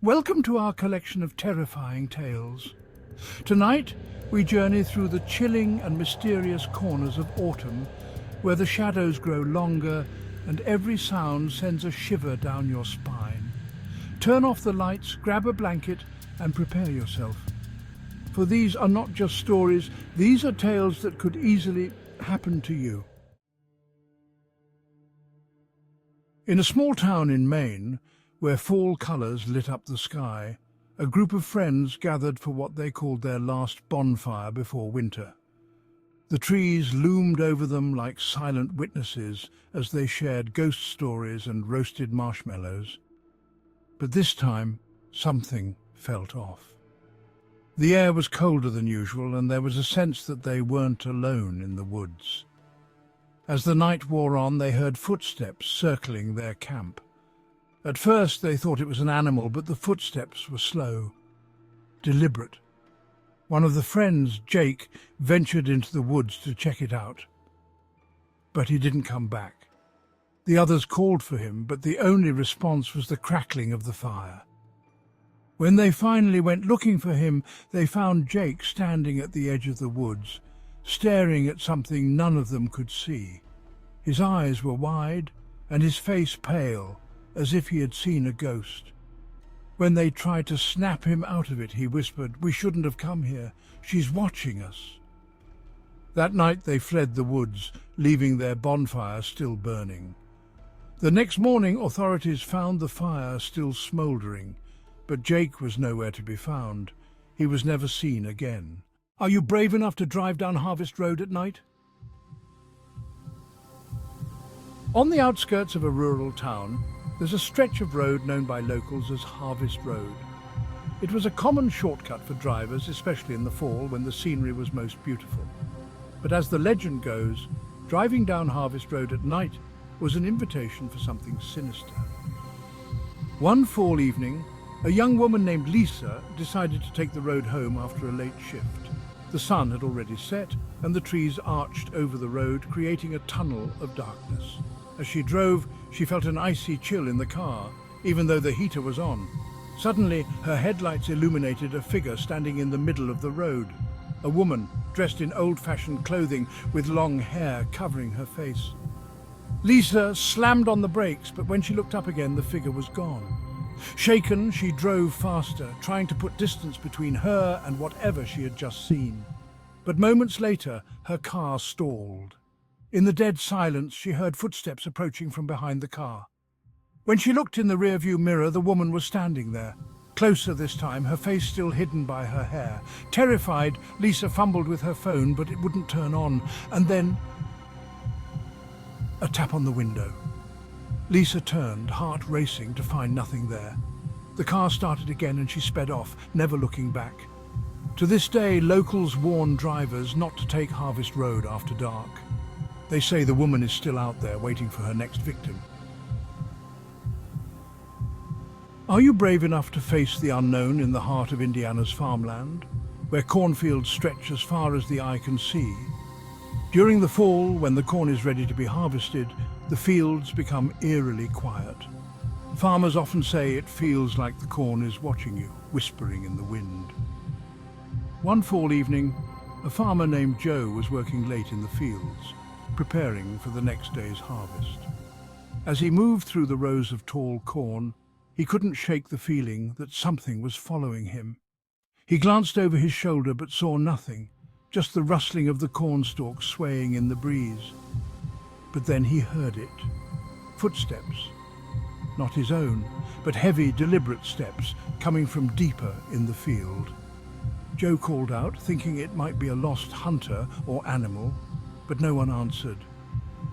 Welcome to our collection of terrifying tales. Tonight, we journey through the chilling and mysterious corners of autumn, where the shadows grow longer and every sound sends a shiver down your spine. Turn off the lights, grab a blanket, and prepare yourself. For these are not just stories, these are tales that could easily happen to you. In a small town in Maine, where fall colours lit up the sky, a group of friends gathered for what they called their last bonfire before winter. The trees loomed over them like silent witnesses as they shared ghost stories and roasted marshmallows. But this time, something felt off. The air was colder than usual, and there was a sense that they weren't alone in the woods. As the night wore on, they heard footsteps circling their camp. At first they thought it was an animal, but the footsteps were slow, deliberate. One of the friends, Jake, ventured into the woods to check it out. But he didn't come back. The others called for him, but the only response was the crackling of the fire. When they finally went looking for him, they found Jake standing at the edge of the woods, staring at something none of them could see. His eyes were wide and his face pale, as if he had seen a ghost. When they tried to snap him out of it, he whispered, "We shouldn't have come here. She's watching us." That night they fled the woods, leaving their bonfire still burning. The next morning, authorities found the fire still smouldering, but Jake was nowhere to be found. He was never seen again. Are you brave enough to drive down Harvest Road at night? On the outskirts of a rural town, there's a stretch of road known by locals as Harvest Road. It was a common shortcut for drivers, especially in the fall when the scenery was most beautiful. But as the legend goes, driving down Harvest Road at night was an invitation for something sinister. One fall evening, a young woman named Lisa decided to take the road home after a late shift. The sun had already set, and the trees arched over the road, creating a tunnel of darkness. As she drove, she felt an icy chill in the car, even though the heater was on. Suddenly, her headlights illuminated a figure standing in the middle of the road. A woman, dressed in old-fashioned clothing with long hair covering her face. Lisa slammed on the brakes, but when she looked up again, the figure was gone. Shaken, she drove faster, trying to put distance between her and whatever she had just seen. But moments later, her car stalled. In the dead silence, she heard footsteps approaching from behind the car. When she looked in the rearview mirror, the woman was standing there. Closer this time, her face still hidden by her hair. Terrified, Lisa fumbled with her phone, but it wouldn't turn on. And then, a tap on the window. Lisa turned, heart racing, to find nothing there. The car started again and she sped off, never looking back. To this day, locals warn drivers not to take Harvest Road after dark. They say the woman is still out there waiting for her next victim. Are you brave enough to face the unknown in the heart of Indiana's farmland, where cornfields stretch as far as the eye can see? During the fall, when the corn is ready to be harvested, the fields become eerily quiet. Farmers often say it feels like the corn is watching you, whispering in the wind. One fall evening, a farmer named Joe was working late in the fields, preparing for the next day's harvest. As he moved through the rows of tall corn, he couldn't shake the feeling that something was following him. He glanced over his shoulder but saw nothing, just the rustling of the cornstalks swaying in the breeze. But then he heard it. Footsteps. Not his own, but heavy, deliberate steps coming from deeper in the field. Joe called out, thinking it might be a lost hunter or animal, but no one answered.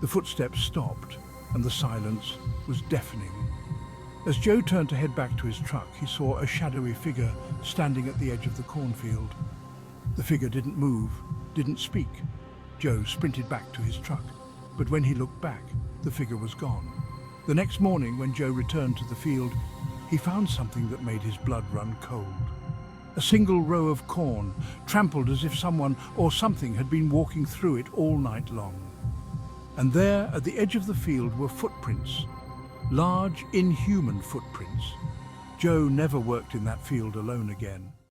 The footsteps stopped, and the silence was deafening. As Joe turned to head back to his truck, he saw a shadowy figure standing at the edge of the cornfield. The figure didn't move, didn't speak. Joe sprinted back to his truck, but when he looked back, the figure was gone. The next morning, when Joe returned to the field, he found something that made his blood run cold. A single row of corn, trampled as if someone or something had been walking through it all night long. And there, at the edge of the field, were footprints, large, inhuman footprints. Joe never worked in that field alone again.